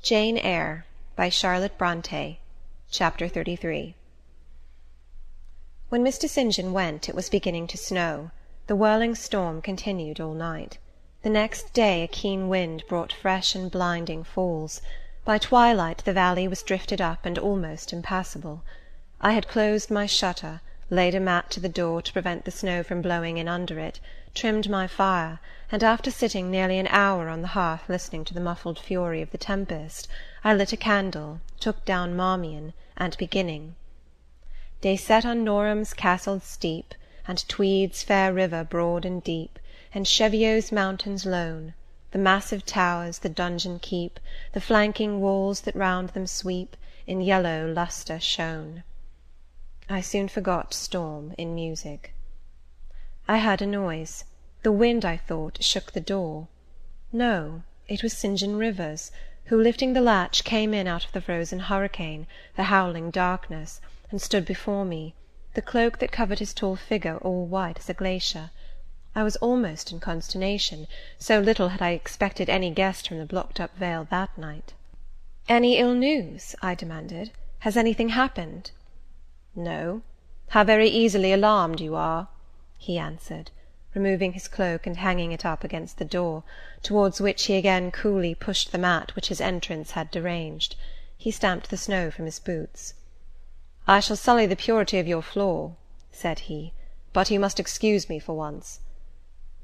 Jane Eyre by Charlotte Bronte. Chapter 33. When Mr. St. John went, it was beginning to snow. The whirling storm continued all night. The next day a keen wind brought fresh and blinding falls. By twilight the valley was drifted up and almost impassable. I had closed my shutter, laid a mat to the door to prevent the snow from blowing in under it, trimmed my fire, and after sitting nearly an hour on the hearth listening to the muffled fury of the tempest, I lit a candle, took down Marmion, and beginning They set on Norham's castled steep, And Tweed's fair river broad and deep, And Cheviot's mountains lone, The massive towers the donjon keep, The flanking walls that round them sweep, In yellow lustre shone. I soon forgot storm in music. I heard a noise. The wind, I thought, shook the door. No, it was St. John Rivers, who, lifting the latch, came in out of the frozen hurricane, the howling darkness, and stood before me, the cloak that covered his tall figure all white as a glacier. I was almost in consternation, so little had I expected any guest from the blocked-up vale that night. "Any ill news?" I demanded. "Has anything happened?" "No. How very easily alarmed you are," he answered, removing his cloak and hanging it up against the door, towards which he again coolly pushed the mat which his entrance had deranged. He stamped the snow from his boots. "I shall sully the purity of your floor," said he, "but you must excuse me for once."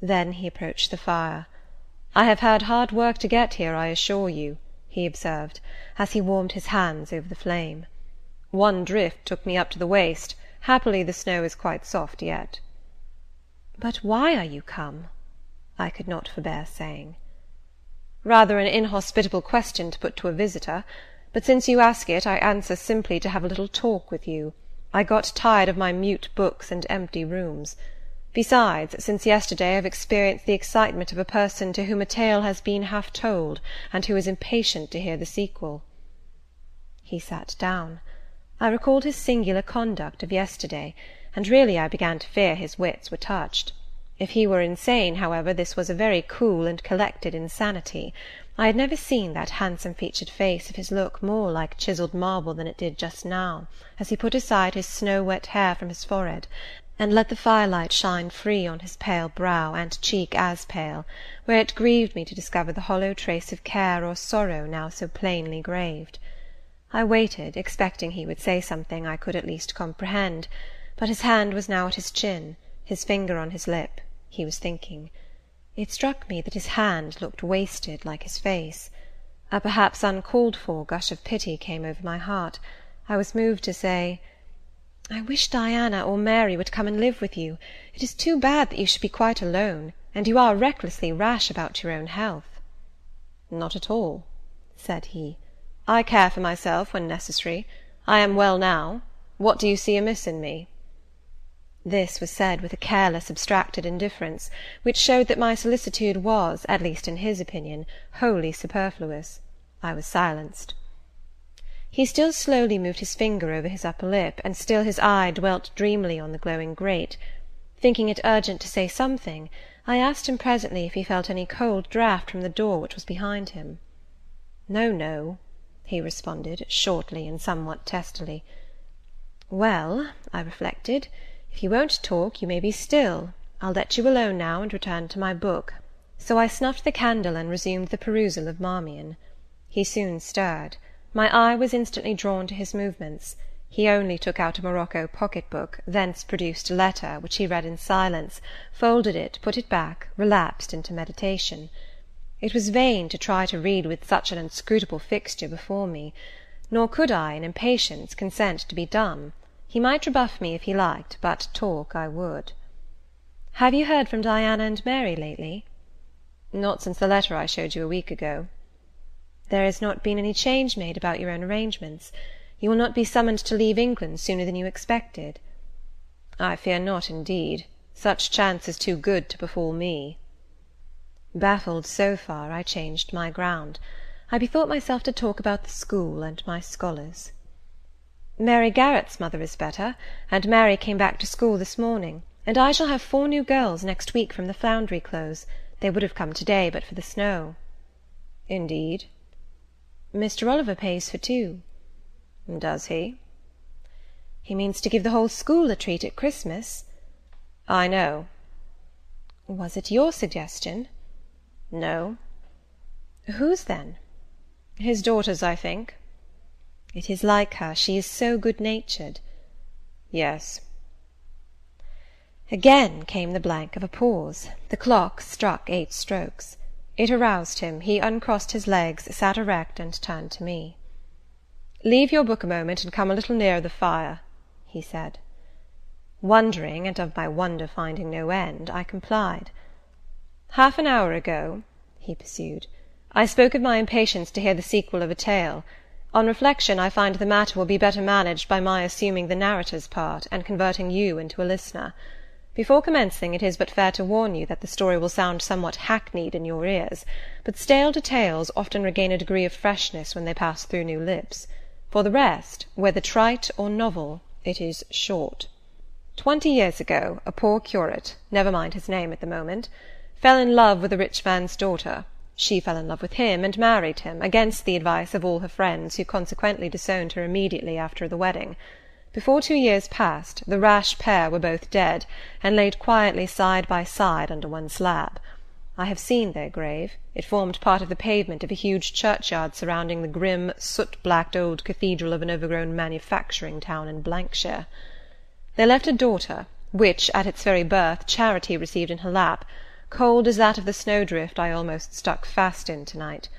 Then he approached the fire. "I have had hard work to get here, I assure you," he observed, as he warmed his hands over the flame. "One drift took me up to the waist. Happily the snow is quite soft yet." "But why are you come?" I could not forbear saying. "Rather an inhospitable question to put to a visitor, but since you ask it, I answer simply to have a little talk with you. I got tired of my mute books and empty rooms. Besides, since yesterday I have experienced the excitement of a person to whom a tale has been half told, and who is impatient to hear the sequel." He sat down. I recalled his singular conduct of yesterday, and really I began to fear his wits were touched. If he were insane, however, this was a very cool and collected insanity. I had never seen that handsome-featured face of his look more like chiselled marble than it did just now, as he put aside his snow-wet hair from his forehead, and let the firelight shine free on his pale brow and cheek as pale, where it grieved me to discover the hollow trace of care or sorrow now so plainly graved. I waited, expecting he would say something I could at least comprehend, but his hand was now at his chin, his finger on his lip. He was thinking. It struck me that his hand looked wasted like his face. A perhaps uncalled-for gush of pity came over my heart. I was moved to say, "I wish Diana or Mary would come and live with you. It is too bad that you should be quite alone, and you are recklessly rash about your own health." "Not at all," said he. "I care for myself when necessary. I am well now. What do you see amiss in me?" This was said with a careless, abstracted indifference, which showed that my solicitude was, at least in his opinion, wholly superfluous. I was silenced. He still slowly moved his finger over his upper lip, and still his eye dwelt dreamily on the glowing grate. Thinking it urgent to say something, I asked him presently if he felt any cold draught from the door which was behind him. "No, no," he responded, shortly and somewhat testily. "Well," I reflected, "if you won't talk, you may be still. I'll let you alone now, and return to my book." So I snuffed the candle and resumed the perusal of Marmion. He soon stirred. My eye was instantly drawn to his movements. He only took out a morocco pocket-book, thence produced a letter, which he read in silence, folded it, put it back, relapsed into meditation. It was vain to try to read with such an inscrutable fixture before me, nor could I, in impatience, consent to be dumb. He might rebuff me if he liked, but talk I would. "Have you heard from Diana and Mary lately?" "Not since the letter I showed you a week ago." "There has not been any change made about your own arrangements? You will not be summoned to leave England sooner than you expected?" "I fear not, indeed. Such chance is too good to befall me." Baffled so far, I changed my ground. I bethought myself to talk about the school and my scholars. "Mary Garrett's mother is better, and Mary came back to school this morning, and I shall have 4 new girls next week from the Foundry Close. They would have come to-day but for the snow." "Indeed?" Mr. Oliver pays for two. Does he? He means to give the whole school a treat at Christmas. I know. Was it your suggestion? No. Whose, then? His daughter's, I think. It is like her. She is so good-natured. Yes. Again came the blank of a pause. The clock struck 8 strokes. It aroused him. He uncrossed his legs, sat erect, and turned to me. "Leave your book a moment, and come a little nearer the fire," he said. Wondering, and of my wonder finding no end, I complied. "Half an hour ago," he pursued, "I spoke of my impatience to hear the sequel of a tale. On reflection, I find the matter will be better managed by my assuming the narrator's part, and converting you into a listener. Before commencing, it is but fair to warn you that the story will sound somewhat hackneyed in your ears, but stale details often regain a degree of freshness when they pass through new lips. For the rest, whether trite or novel, it is short. 20 years ago, a poor curate, never mind his name at the moment, fell in love with a rich man's daughter. She fell in love with him, and married him, against the advice of all her friends, who consequently disowned her immediately after the wedding. Before 2 years passed, the rash pair were both dead, and laid quietly side by side under one slab. I have seen their grave. It formed part of the pavement of a huge churchyard surrounding the grim, soot-blacked old cathedral of an overgrown manufacturing town in Blankshire. They left a daughter, which, at its very birth, Charity received in her lap, cold as that of the snowdrift I almost stuck fast in to-night.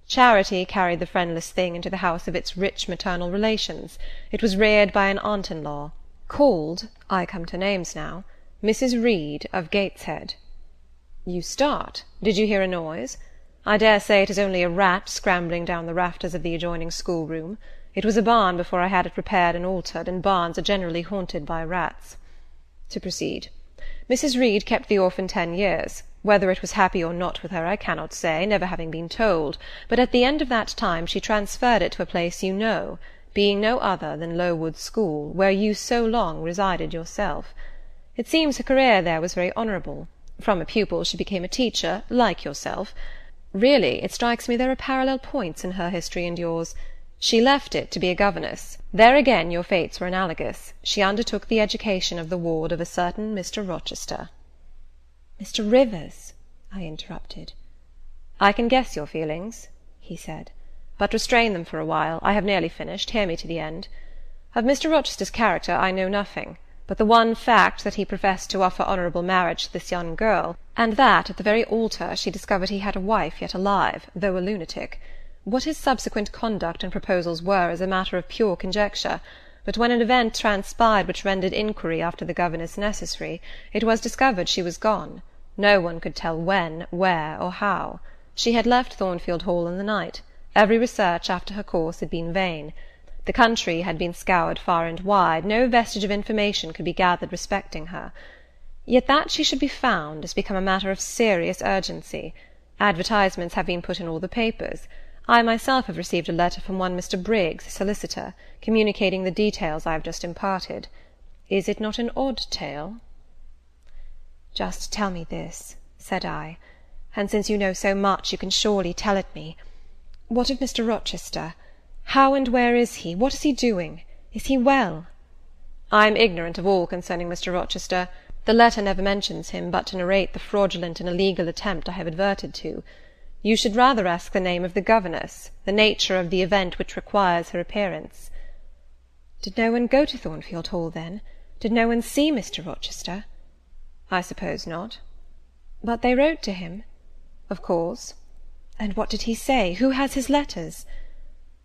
Charity carried the friendless thing into the house of its rich maternal relations. It was reared by an aunt-in-law, called, I come to names now, Mrs. Reed of Gateshead. You start. Did you hear a noise? I dare say it is only a rat scrambling down the rafters of the adjoining schoolroom. It was a barn before I had it repaired and altered, and barns are generally haunted by rats. To proceed. Mrs. Reed kept the orphan 10 years. Whether it was happy or not with her I cannot say, never having been told, but at the end of that time she transferred it to a place you know, being no other than Lowood School, where you so long resided yourself. It seems her career there was very honourable. From a pupil she became a teacher, like yourself. Really, it strikes me there are parallel points in her history and yours. She left it to be a governess. There again your fates were analogous. She undertook the education of the ward of a certain Mr. Rochester. Mr. Rivers, I interrupted. I can guess your feelings, he said, but restrain them for a while. I have nearly finished. Hear me to the end. Of Mr. Rochester's character I know nothing, but the one fact that he professed to offer honourable marriage to this young girl, and that at the very altar she discovered he had a wife yet alive, though a lunatic. What his subsequent conduct and proposals were is a matter of pure conjecture, but when an event transpired which rendered inquiry after the governess necessary, it was discovered she was gone. No one could tell when, where, or how. She had left Thornfield Hall in the night. Every research after her course had been vain. The country had been scoured far and wide. No vestige of information could be gathered respecting her. Yet that she should be found has become a matter of serious urgency. Advertisements have been put in all the papers. I myself have received a letter from one Mr. Briggs, solicitor, communicating the details I have just imparted. Is it not an odd tale? Just tell me this, said I, and since you know so much, you can surely tell it me. What of Mr. Rochester? How and where is he? What is he doing? Is he well? I am ignorant of all concerning Mr. Rochester. The letter never mentions him, but to narrate the fraudulent and illegal attempt I have adverted to. You should rather ask the name of the governess, the nature of the event which requires her appearance. Did no one go to Thornfield Hall, then? Did no one see Mr. Rochester? I suppose not. But they wrote to him? Of course. And what did he say? Who has his letters?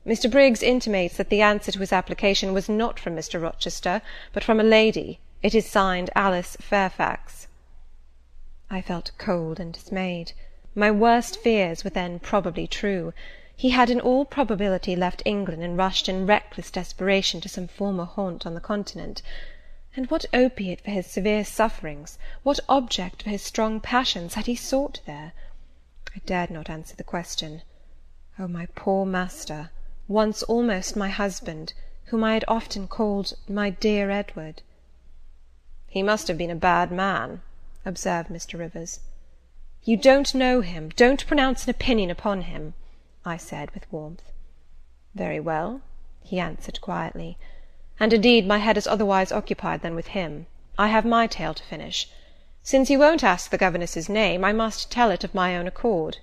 Mr. Briggs intimates that the answer to his application was not from Mr. Rochester, but from a lady. It is signed Alice Fairfax. I felt cold and dismayed. My worst fears were then probably true. He had in all probability left England and rushed in reckless desperation to some former haunt on the continent. And what opiate for his severe sufferings, what object for his strong passions had he sought there? I dared not answer the question. Oh, my poor master, once almost my husband, whom I had often called my dear Edward. He must have been a bad man, observed Mr. Rivers. You don't know him. Don't pronounce an opinion upon him, I said with warmth. "Very well," he answered quietly. "And indeed my head is otherwise occupied than with him. I have my tale to finish. Since you won't ask the governess's name, I must tell it of my own accord.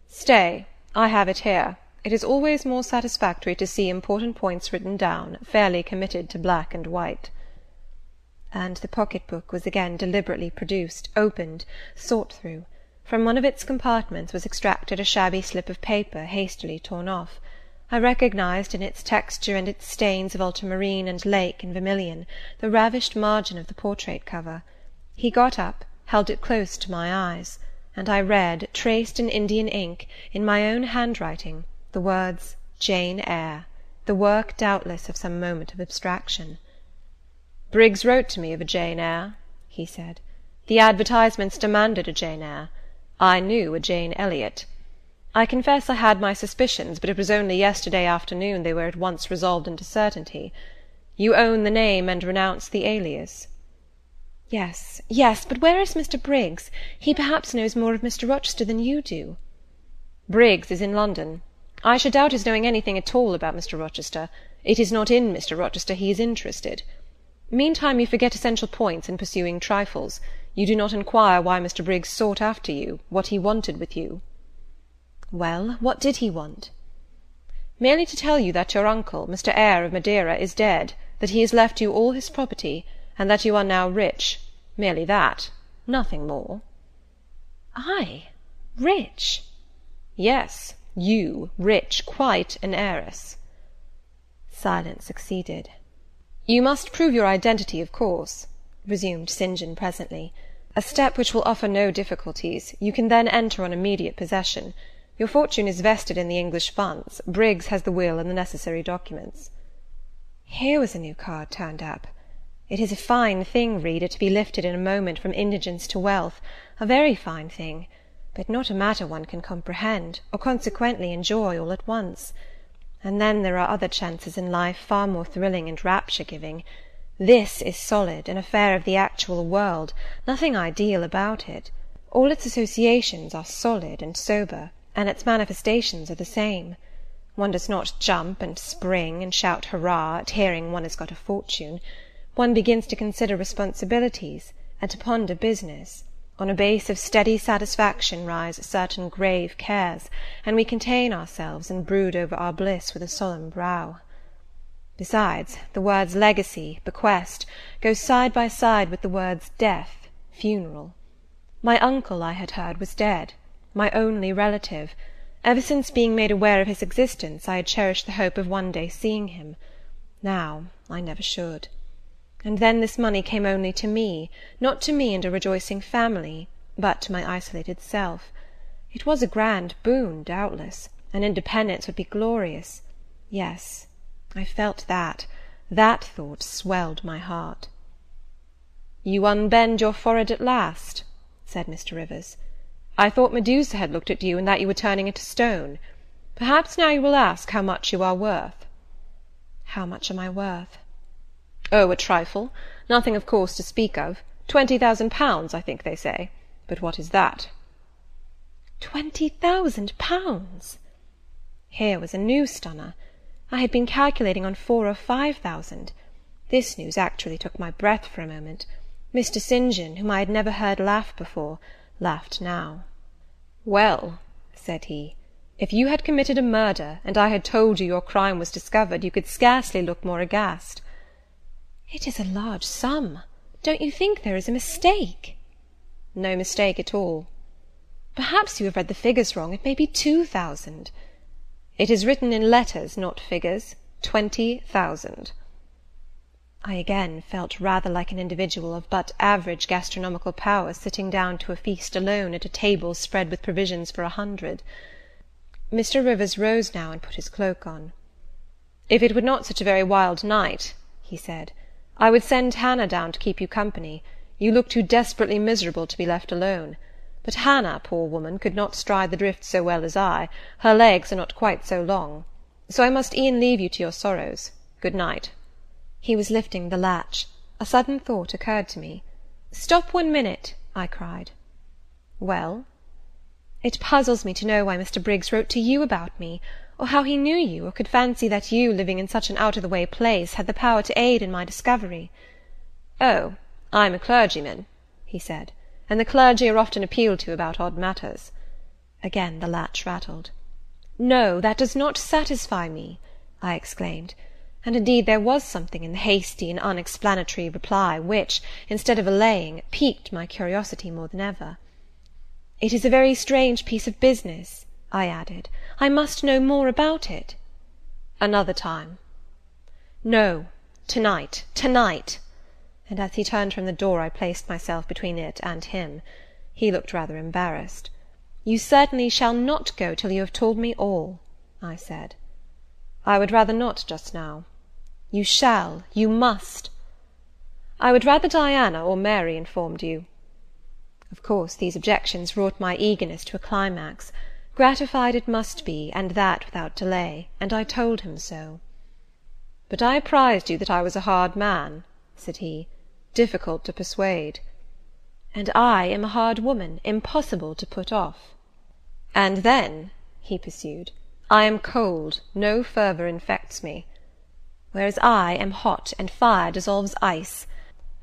Stay, I have it here. It is always more satisfactory to see important points written down, fairly committed to black and white." And the pocket-book was again deliberately produced, opened, sought through. From one of its compartments was extracted a shabby slip of paper, hastily torn off. I recognized in its texture and its stains of ultramarine and lake and vermilion the ravished margin of the portrait cover. He got up, held it close to my eyes, and I read, traced in Indian ink, in my own handwriting, the words Jane Eyre, the work doubtless of some moment of abstraction. "Briggs wrote to me of a Jane Eyre," he said. "The advertisements demanded a Jane Eyre. I knew a Jane Elliot. I confess I had my suspicions, but it was only yesterday afternoon they were at once resolved into certainty. You own the name and renounce the alias?" "Yes, yes, but where is Mr. Briggs? He perhaps knows more of Mr. Rochester than you do." "Briggs is in London. I should doubt his knowing anything at all about Mr. Rochester. It is not in Mr. Rochester he is interested. Meantime you forget essential points in pursuing trifles. You do not inquire why Mr. Briggs sought after you, what he wanted with you." "Well, what did he want?" "Merely to tell you that your uncle, Mr. Eyre of Madeira, is dead, that he has left you all his property, and that you are now rich. Merely that. Nothing more." "I? Rich?" "Yes, you, rich, quite an heiress." Silence succeeded. "You must prove your identity, of course," resumed St. John presently. "A step which will offer no difficulties. You can then enter on immediate possession. Your fortune is vested in the English funds. Briggs has the will and the necessary documents." Here was a new card turned up. It is a fine thing, reader, to be lifted in a moment from indigence to wealth, a very fine thing, but not a matter one can comprehend, or consequently enjoy all at once. And then there are other chances in life far more thrilling and rapture-giving. This is solid, an affair of the actual world, nothing ideal about it. All its associations are solid and sober, and its manifestations are the same. One does not jump and spring and shout hurrah at hearing one has got a fortune. One begins to consider responsibilities, and to ponder business. On a base of steady satisfaction rise certain grave cares, and we contain ourselves and brood over our bliss with a solemn brow. Besides, the words legacy, bequest, go side by side with the words death, funeral. My uncle, I had heard, was dead, my only relative. Ever since being made aware of his existence, I had cherished the hope of one day seeing him. Now I never should. And then this money came only to me, not to me and a rejoicing family, but to my isolated self. It was a grand boon, doubtless, and independence would be glorious. Yes, I felt that. That thought swelled my heart. "You unbend your forehead at last," said Mr. Rivers. "I thought Medusa had looked at you, and that you were turning into stone. Perhaps now you will ask how much you are worth." "How much am I worth?" "Oh, a trifle. Nothing, of course, to speak of. 20,000 pounds, I think they say. But what is that?" 20,000 pounds! Here was a new stunner. I had been calculating on 4,000 or 5,000. This news actually took my breath for a moment. Mr. St. John, whom I had never heard laugh before, laughed now. "Well," said he, "if you had committed a murder, and I had told you your crime was discovered, you could scarcely look more aghast." "It is a large sum. Don't you think there is a mistake?" "No mistake at all." "Perhaps you have read the figures wrong. It may be 2,000. "It is written in letters, not figures. 20,000. I again felt rather like an individual of but average gastronomical powers sitting down to a feast alone at a table spread with provisions for 100. Mr. Rivers rose now and put his cloak on. "If it were not such a very wild night," he said, "I would send Hannah down to keep you company. You look too desperately miserable to be left alone. But Hannah, poor woman, could not stride the drift so well as I. Her legs are not quite so long. So I must e'en leave you to your sorrows. Good night." He was lifting the latch. A sudden thought occurred to me. "Stop 1 minute," I cried. "Well?" "It puzzles me to know why Mr. Briggs wrote to you about me. or how he knew you, or could fancy that you, living in such an out-of-the-way place, had the power to aid in my discovery. "Oh, I'm a clergyman," he said, "and the clergy are often appealed to about odd matters." Again the latch rattled. "No, that does not satisfy me," I exclaimed; and indeed there was something in the hasty and unexplanatory reply which, instead of allaying, piqued my curiosity more than ever. "It is a very strange piece of business," I added. "I must know more about it." "Another time." "No, to-night, to-night!" And as he turned from the door, I placed myself between it and him. He looked rather embarrassed. "You certainly shall not go till you have told me all," I said. "I would rather not just now." "You shall, you must." "I would rather Diana or Mary informed you." Of course these objections wrought my eagerness to a climax. Gratified it must be, and that without delay, and I told him so. "But I apprized you that I was a hard man," said he, "difficult to persuade." "And I am a hard woman, impossible to put off." "And then," he pursued, "I am cold, no fervour infects me; whereas I am hot, and fire dissolves ice.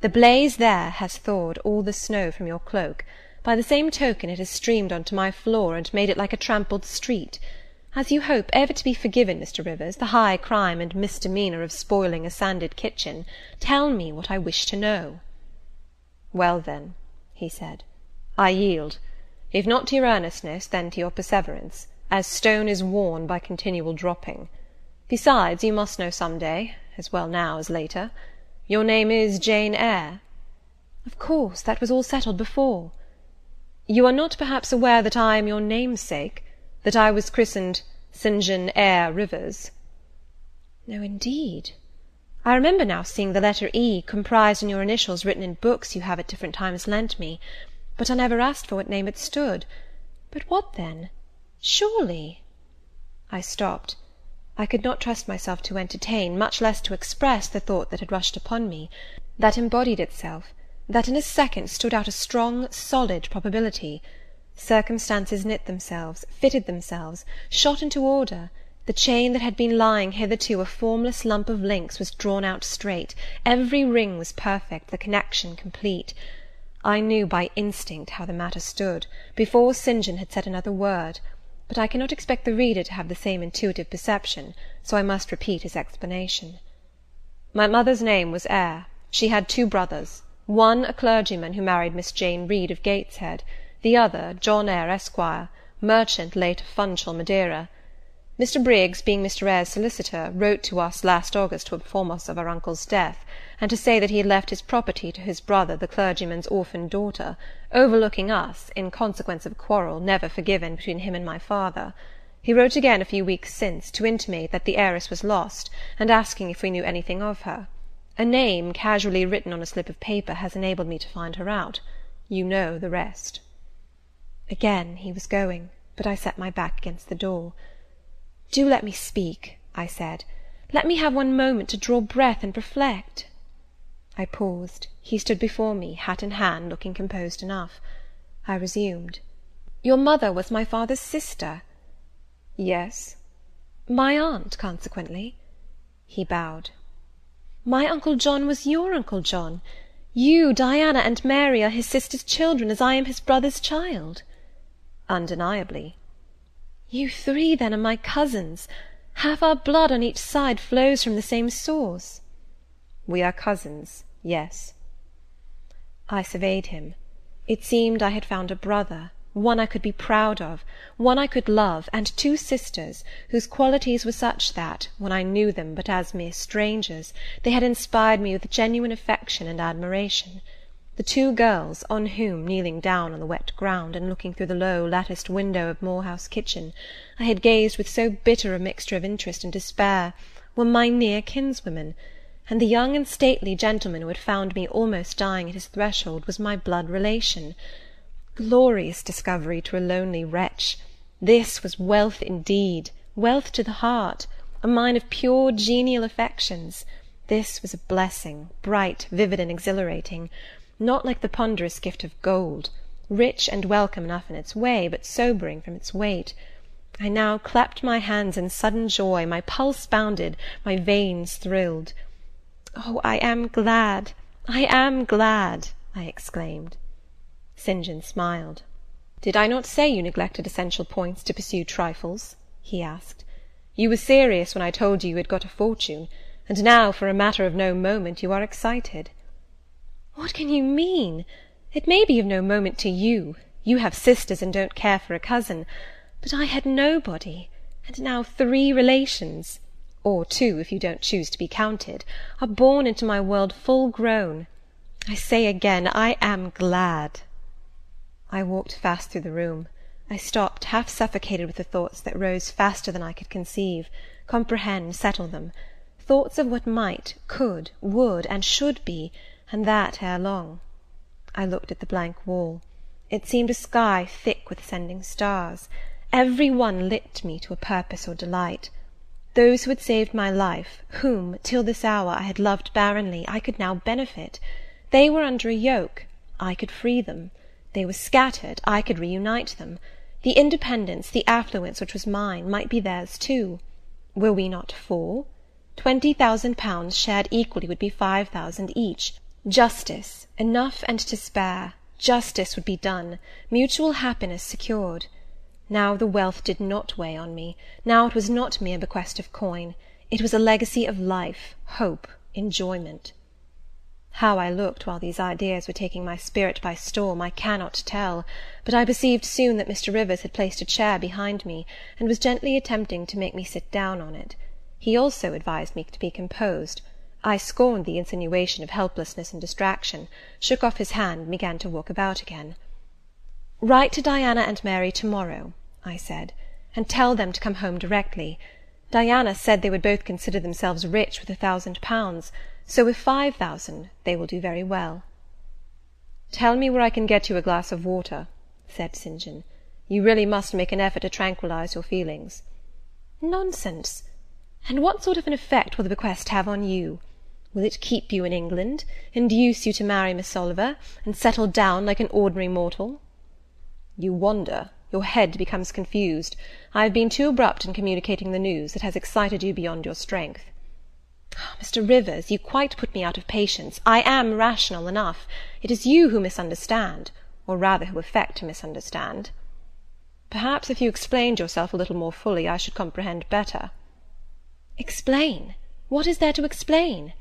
The blaze there has thawed all the snow from your cloak; by the same token it has streamed on to my floor, and made it like a trampled street. As you hope ever to be forgiven, Mr. Rivers, the high crime and misdemeanour of spoiling a sanded kitchen, tell me what I wish to know." "Well, then," he said, "I yield; if not to your earnestness, then to your perseverance, as stone is worn by continual dropping. Besides, you must know some day, as well now as later. Your name is Jane Eyre?" "Of course, that was all settled before." "You are not perhaps aware that I am your namesake, that I was christened St. John Eyre Rivers?" "No, indeed. I remember now seeing the letter E comprised in your initials written in books you have at different times lent me, but I never asked for what name it stood. But what then? Surely—" I stopped. I could not trust myself to entertain, much less to express, the thought that had rushed upon me, that embodied itself, that in a second stood out a strong, solid probability. Circumstances knit themselves, fitted themselves, shot into order. The chain that had been lying hitherto a formless lump of links was drawn out straight, every ring was perfect, the connection complete. I knew by instinct how the matter stood, before St. John had said another word, but I cannot expect the reader to have the same intuitive perception, so I must repeat his explanation. My mother's name was Eyre. She had 2 brothers, one a clergyman who married Miss Jane Reed of Gateshead, the other John Eyre, Esquire, merchant late of Funchal, Madeira. Mr. Briggs, being Mr. Eyre's solicitor, wrote to us last August to inform us of our uncle's death, and to say that he had left his property to his brother, the clergyman's orphan daughter, overlooking us, in consequence of a quarrel never forgiven between him and my father. He wrote again a few weeks since, to intimate that the heiress was lost, and asking if we knew anything of her. A name, casually written on a slip of paper, has enabled me to find her out. You know the rest. Again he was going, but I set my back against the door. "Do let me speak," I said. "Let me have one moment to draw breath and reflect." I paused. He stood before me, hat in hand, looking composed enough. I resumed. "Your mother was my father's sister?" "Yes." "My aunt, consequently?" He bowed. "My Uncle John was your Uncle John? You, Diana, and Mary are his sister's children, as I am his brother's child?" "Undeniably." "You 3, then, are my cousins. Half our blood on each side flows from the same source." "We are cousins, yes." I surveyed him. It seemed I had found a brother, one I could be proud of, one I could love, and 2 sisters, whose qualities were such that, when I knew them but as mere strangers, they had inspired me with genuine affection and admiration. The 2 girls, on whom, kneeling down on the wet ground, and looking through the low latticed window of Moor House kitchen, I had gazed with so bitter a mixture of interest and despair, were my near kinswomen, and the young and stately gentleman who had found me almost dying at his threshold was my blood relation. Glorious discovery to a lonely wretch! This was wealth indeed, wealth to the heart, a mine of pure genial affections. This was a blessing, bright, vivid, and exhilarating, not like the ponderous gift of gold, rich and welcome enough in its way, but sobering from its weight. I now clapped my hands in sudden joy, my pulse bounded, my veins thrilled. "Oh, I am glad, I am glad!" I exclaimed. St. John smiled. "Did I not say you neglected essential points to pursue trifles?" he asked. "You were serious when I told you you had got a fortune, and now, for a matter of no moment, you are excited." "What can you mean? It may be of no moment to you. You have sisters and don't care for a cousin. But I had nobody, and now 3 relations, or 2 if you don't choose to be counted, are born into my world full grown. I say again, I am glad." I walked fast through the room. I stopped, half suffocated with the thoughts that rose faster than I could conceive, comprehend, settle them, thoughts of what might, could, would, and should be, and that ere long. I looked at the blank wall. It seemed a sky thick with ascending stars. Every one lit me to a purpose or delight. Those who had saved my life, whom, till this hour, I had loved barrenly, I could now benefit. They were under a yoke, I could free them. They were scattered, I could reunite them. The independence, the affluence which was mine, might be theirs too. Were we not 4? 20,000 shared equally would be 5,000 each. Justice, enough and to spare. Justice would be done, mutual happiness secured. Now the wealth did not weigh on me. Now it was not mere bequest of coin. It was a legacy of life, hope, enjoyment. How I looked while these ideas were taking my spirit by storm, I cannot tell, but I perceived soon that Mr. Rivers had placed a chair behind me, and was gently attempting to make me sit down on it. He also advised me to be composed. I scorned the insinuation of helplessness and distraction, shook off his hand, and began to walk about again. "Write to Diana and Mary to-morrow," I said, "and tell them to come home directly. Diana said they would both consider themselves rich with £1,000, so with 5,000 they will do very well." "Tell me where I can get you a glass of water," said St. John. "You really must make an effort to tranquillize your feelings." "Nonsense! And what sort of an effect will the bequest have on you? Will it keep you in England, induce you to marry Miss Oliver, and settle down like an ordinary mortal?" "You wander. Your head becomes confused. I have been too abrupt in communicating the news. It has excited you beyond your strength." "Mr. Rivers, you quite put me out of patience. I am rational enough. It is you who misunderstand, or rather who affect to misunderstand." "Perhaps if you explained yourself a little more fully, I should comprehend better." "Explain? What is there to explain?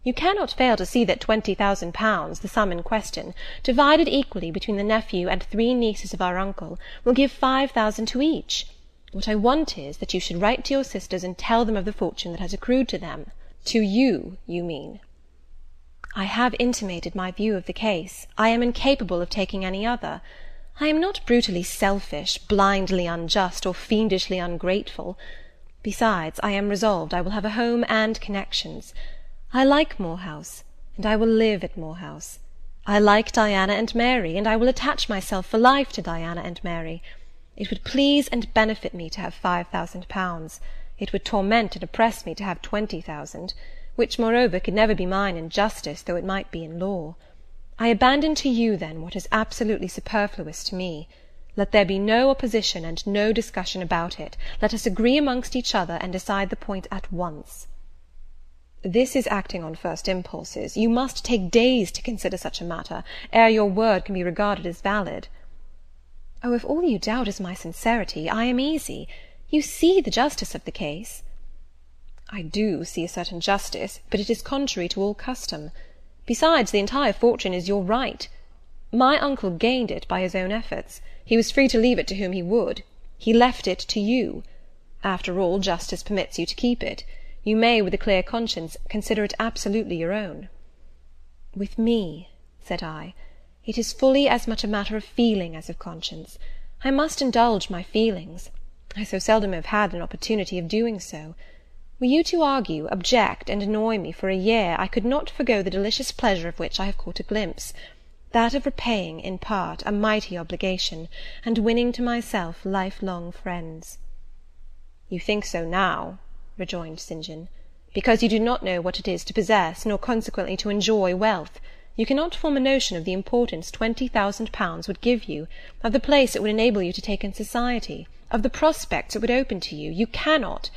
You cannot fail to see that £20,000, the sum in question, divided equally between the nephew and 3 nieces of our uncle, will give 5,000 to each. What I want is, that you should write to your sisters and tell them of the fortune that has accrued to them. To you, you mean?" "I have intimated my view of the case. I am incapable of taking any other. I am not brutally selfish, blindly unjust, or fiendishly ungrateful. Besides, I am resolved I will have a home and connections. I like Moor House, and I will live at Moor House. I like Diana and Mary, and I will attach myself for life to Diana and Mary. It would please and benefit me to have £5,000. It would torment and oppress me to have 20,000, which, moreover, could never be mine in justice, though it might be in law. I abandon to you, then, what is absolutely superfluous to me. Let there be no opposition and no discussion about it. Let us agree amongst each other, and decide the point at once." "This is acting on first impulses. You must take days to consider such a matter, ere your word can be regarded as valid." "Oh, if all you doubt is my sincerity, I am easy. You see the justice of the case." "I do see a certain justice, but it is contrary to all custom. Besides, the entire fortune is your right. My uncle gained it by his own efforts. He was free to leave it to whom he would. He left it to you. After all, justice permits you to keep it. You may, with a clear conscience, consider it absolutely your own." "With me," said I, "it is fully as much a matter of feeling as of conscience. I must indulge my feelings. I so seldom have had an opportunity of doing so. Were you to argue, object, and annoy me for a year, I could not forego the delicious pleasure of which I have caught a glimpse, that of repaying, in part, a mighty obligation, and winning to myself life-long friends." "You think so now," rejoined St. John, "because you do not know what it is to possess, nor consequently to enjoy wealth. You cannot form a notion of the importance £20,000 would give you, of the place it would enable you to take in society, of the prospects it would open to you. You cannot,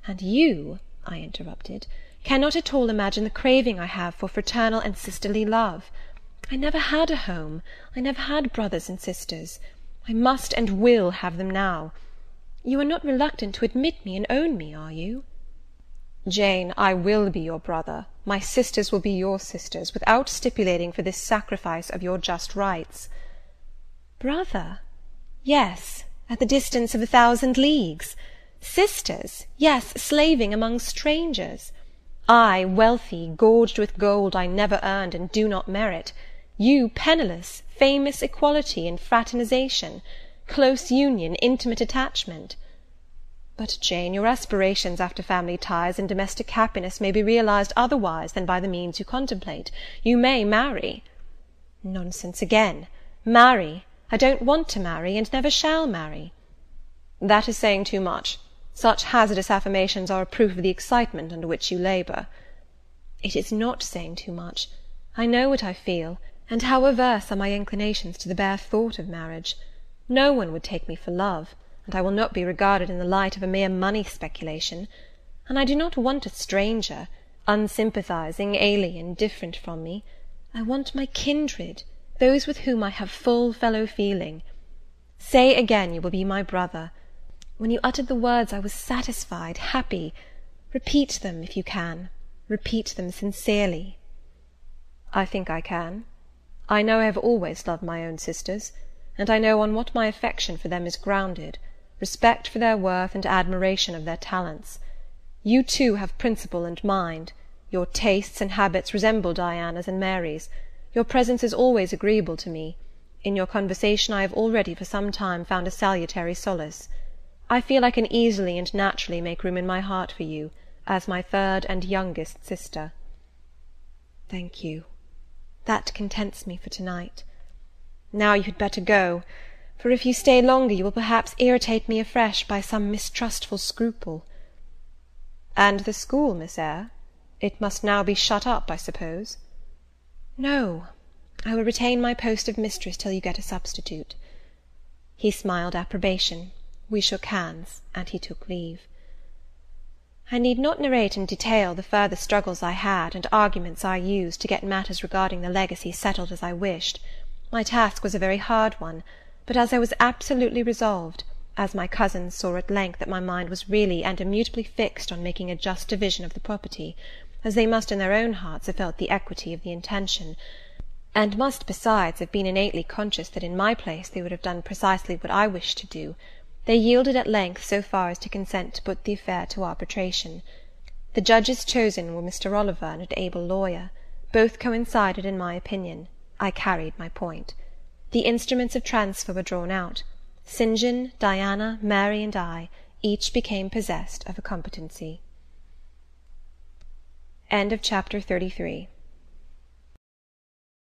and you, I interrupted, cannot at all imagine the craving I have for fraternal and sisterly love. I never had a home. I never had brothers and sisters. I must and will have them now. You are not reluctant to admit me and own me, are you? Jane, I will be your brother. My sisters will be your sisters, without stipulating for this sacrifice of your just rights. Brother? Yes, at the distance of 1,000 leagues. Sisters? Yes, slaving among strangers. I, wealthy, gorged with gold I never earned and do not merit. You, penniless, famous equality and fraternization, close union, intimate attachment. But, Jane, your aspirations after family ties and domestic happiness may be realized otherwise than by the means you contemplate. You may marry. Nonsense again. Marry? I don't want to marry, and never shall marry. That is saying too much. Such hazardous affirmations are a proof of the excitement under which you labour. It is not saying too much. I know what I feel, and how averse are my inclinations to the bare thought of marriage. No one would take me for love, and I will not be regarded in the light of a mere money speculation. And I do not want a stranger, unsympathizing, alien, different from me. I want my kindred, those with whom I have full fellow-feeling. Say again you will be my brother. When you uttered the words I was satisfied, happy. Repeat them, if you can. Repeat them sincerely. I think I can. I know I have always loved my own sisters, and I know on what my affection for them is grounded, respect for their worth and admiration of their talents. You too have principle and mind. Your tastes and habits resemble Diana's and Mary's. Your presence is always agreeable to me. In your conversation I have already for some time found a salutary solace. I feel I can easily and naturally make room in my heart for you, as my third and youngest sister. Thank you. That contents me for to-night. Now you had better go, for if you stay longer you will perhaps irritate me afresh by some mistrustful scruple. And the school, Miss Eyre? It must now be shut up, I suppose? No, I will retain my post of mistress till you get a substitute. He smiled approbation. We shook hands, and he took leave. I need not narrate in detail the further struggles I had, and arguments I used, to get matters regarding the legacy settled as I wished. My task was a very hard one, but as I was absolutely resolved, as my cousins saw at length that my mind was really and immutably fixed on making a just division of the property, as they must in their own hearts have felt the equity of the intention, and must besides have been innately conscious that in my place they would have done precisely what I wished to do, they yielded at length so far as to consent to put the affair to arbitration. The judges chosen were Mr. Oliver and an able lawyer. Both coincided in my opinion. I carried my point. The instruments of transfer were drawn out. St. John, Diana, Mary, and I, each became possessed of a competency. End of chapter 33.